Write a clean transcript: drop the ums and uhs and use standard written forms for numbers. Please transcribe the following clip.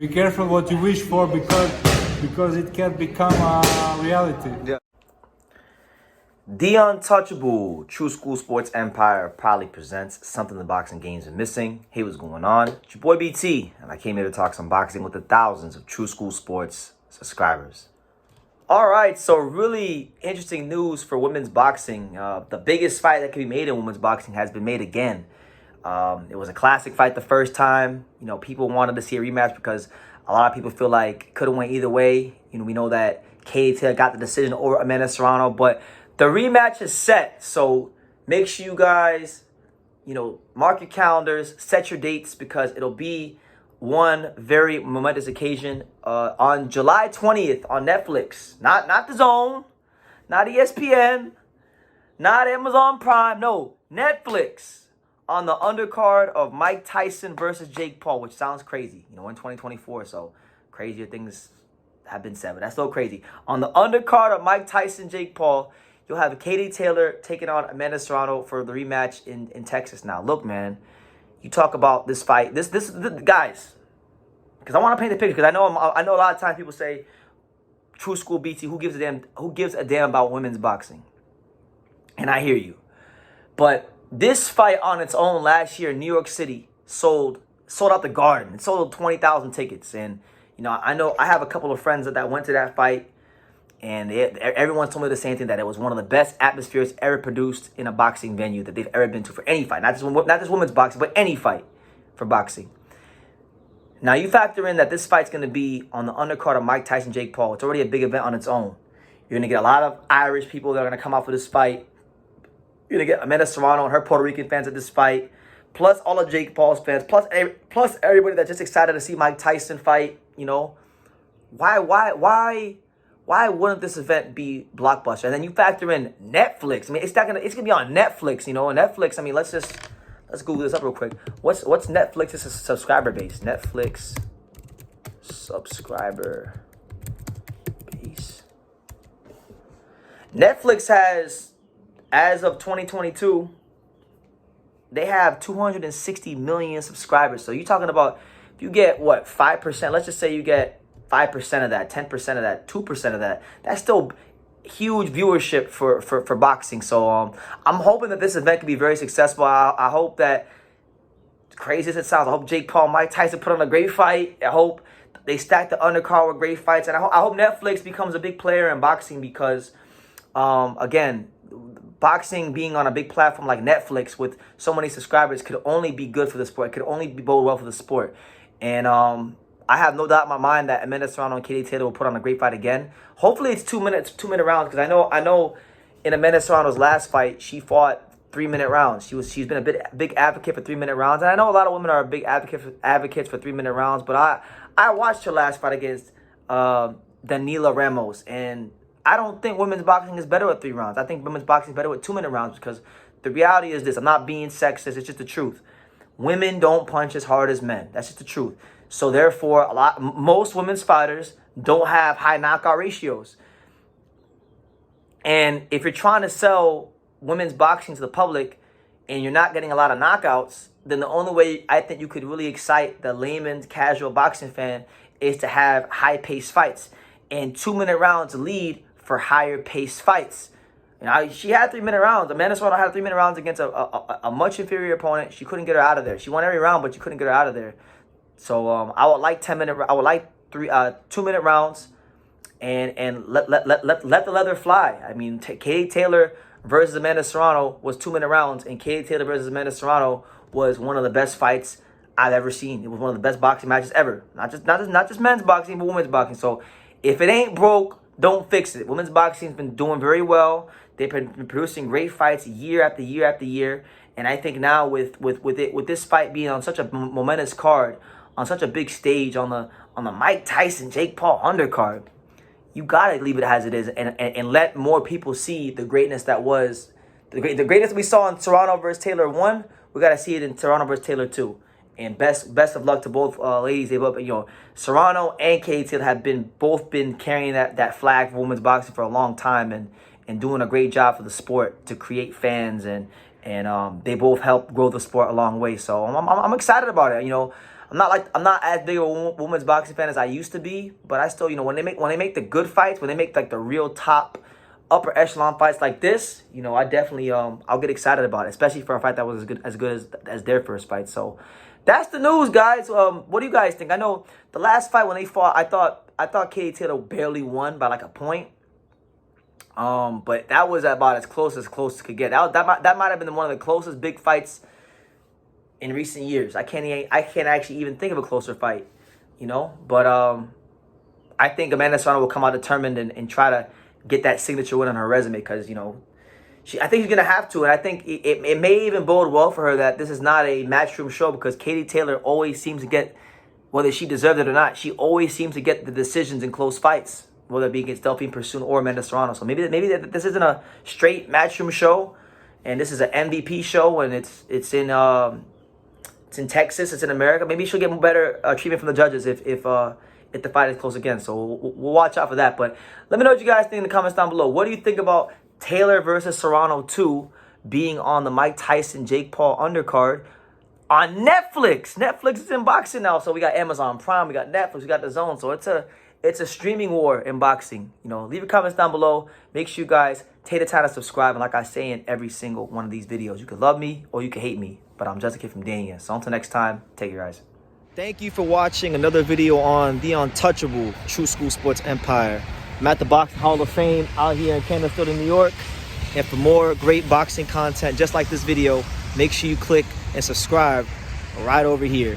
Be careful what you wish for because it can become a reality. Yeah. The Untouchable True School Sports Empire proudly presents something the boxing games are missing. Hey, what's going on? It's your boy BT, and I came here to talk some boxing with the thousands of True School Sports subscribers. All right, so really interesting news for women's boxing. The biggest fight that can be made in women's boxing has been made again. It was a classic fight the first time. You know, people wanted to see a rematch because a lot of people feel like it could have went either way. You know, we know that Katie Taylor got the decision over Amanda Serrano, but the rematch is set. So make sure you guys, mark your calendars, set your dates, because it'll be one very momentous occasion on July 20th on Netflix. Not the Zone, not ESPN, not Amazon Prime. No, Netflix. On the undercard of Mike Tyson versus Jake Paul, which sounds crazy, in 2024, so crazier things have been said, but that's still crazy. On the undercard of Mike Tyson, Jake Paul, you'll have Katie Taylor taking on Amanda Serrano for the rematch in Texas. Now, look, man, you talk about this fight, this guys, because I want to paint the picture, because I know a lot of times people say, True School BT, who gives a damn about women's boxing? And I hear you, but this fight on its own last year in New York City sold out the Garden. It sold 20,000 tickets. And, I know I have a couple of friends that went to that fight, and everyone told me the same thing, that it was one of the best atmospheres ever produced in a boxing venue that they've ever been to for any fight. Not just women's boxing, but any fight for boxing. Now, you factor in that this fight's going to be on the undercard of Mike Tyson, Jake Paul. It's already a big event on its own. You're going to get a lot of Irish people that are going to come out for this fight. You're going to get Amanda Serrano and her Puerto Rican fans at this fight, plus all of Jake Paul's fans, plus everybody that's just excited to see Mike Tyson fight. Why wouldn't this event be blockbuster? And then you factor in Netflix. I mean, it's gonna be on Netflix. Netflix. I mean, let's Google this up real quick. What's Netflix's subscriber base? Netflix subscriber base. Netflix has, as of 2022, they have 260 million subscribers. So you're talking about, if you get, 5%, let's just say you get 5% of that, 10% of that, 2% of that, that's still huge viewership for boxing. So I'm hoping that this event can be very successful. I hope that, crazy as it sounds, I hope Jake Paul, Mike Tyson put on a great fight. I hope they stack the undercard with great fights. And I hope Netflix becomes a big player in boxing, because, again, boxing being on a big platform like Netflix with so many subscribers could only be good for the sport. It could only bode well for the sport. And I have no doubt in my mind that Amanda Serrano and Katie Taylor will put on a great fight again. Hopefully it's 2 minute rounds, because I know in Amanda Serrano's last fight, she fought 3-minute rounds. She's been a big advocate for 3-minute rounds. And I know a lot of women are big advocates for 3-minute rounds, but I watched her last fight against Danila Ramos, and I don't think women's boxing is better with 3 rounds. I think women's boxing is better with 2-minute rounds, because the reality is this. I'm not being sexist. It's just the truth. Women don't punch as hard as men. That's just the truth. So therefore, most women's fighters don't have high knockout ratios. And if you're trying to sell women's boxing to the public and you're not getting a lot of knockouts, then the only way I think you could really excite the layman's casual boxing fan is to have high-paced fights. And 2-minute rounds lead for higher paced fights. She had 3-minute rounds. Amanda Serrano had 3-minute rounds against a much inferior opponent. She couldn't get her out of there. She won every round, but you couldn't get her out of there. So I would like 2-minute rounds, and let the leather fly. I mean, Katie Taylor versus Amanda Serrano was 2-minute rounds, and Katie Taylor versus Amanda Serrano was one of the best fights I've ever seen. It was one of the best boxing matches ever. Not just men's boxing, but women's boxing. So if it ain't broke, don't fix it. Women's boxing has been doing very well. They've been producing great fights year after year after year. And I think now with this fight being on such a momentous card, on such a big stage, on the Mike Tyson, Jake Paul undercard, you gotta leave it as it is, and let more people see the greatness that was the greatness we saw in Serrano versus Taylor 1. We gotta see it in Serrano versus Taylor 2. And best of luck to both ladies. Serrano and Katie Taylor have both been carrying that flag for women's boxing for a long time, and doing a great job for the sport to create fans, and they both help grow the sport a long way. So I'm excited about it. I'm not as big of a women's boxing fan as I used to be, but I still, you know, when they make the good fights, when they make like the real top upper echelon fights like this, you know, I definitely I'll get excited about it, especially for a fight that was as good as their first fight. So that's the news, guys. What do you guys think? I know the last fight when they fought, I thought Katie Taylor barely won by like a point. But that was about as close could get. That might have been one of the closest big fights in recent years. I can't actually even think of a closer fight, you know. But I think Amanda Serrano will come out determined and try to get that signature win on her resume, because, you know, I think she's gonna have to, and I think it may even bode well for her that this is not a matchroom show, because Katie Taylor always seems to get, whether she deserved it or not, she always seems to get the decisions in close fights, whether it be against Delphine Pursoon or Amanda Serrano. So maybe this isn't a straight matchroom show, and this is an MVP show, and it's in Texas, it's in America. Maybe she'll get better treatment from the judges if the fight is close again. So we'll watch out for that. But let me know what you guys think in the comments down below. What do you think about Taylor versus Serrano 2 being on the Mike Tyson-Jake Paul undercard on Netflix? Netflix is in boxing now, so we got Amazon Prime, we got Netflix, we got the Zone. So it's a streaming war in boxing. You know, leave your comments down below. Make sure you guys take the time to subscribe. And like I say in every single one of these videos, you can love me or you can hate me, but I'm just a kid from Dania. So until next time, take care, guys. Thank you for watching another video on the untouchable True School Sports Empire. I'm at the Boxing Hall of Fame out here in Canterfield, New York. And for more great boxing content just like this video, make sure you click and subscribe right over here.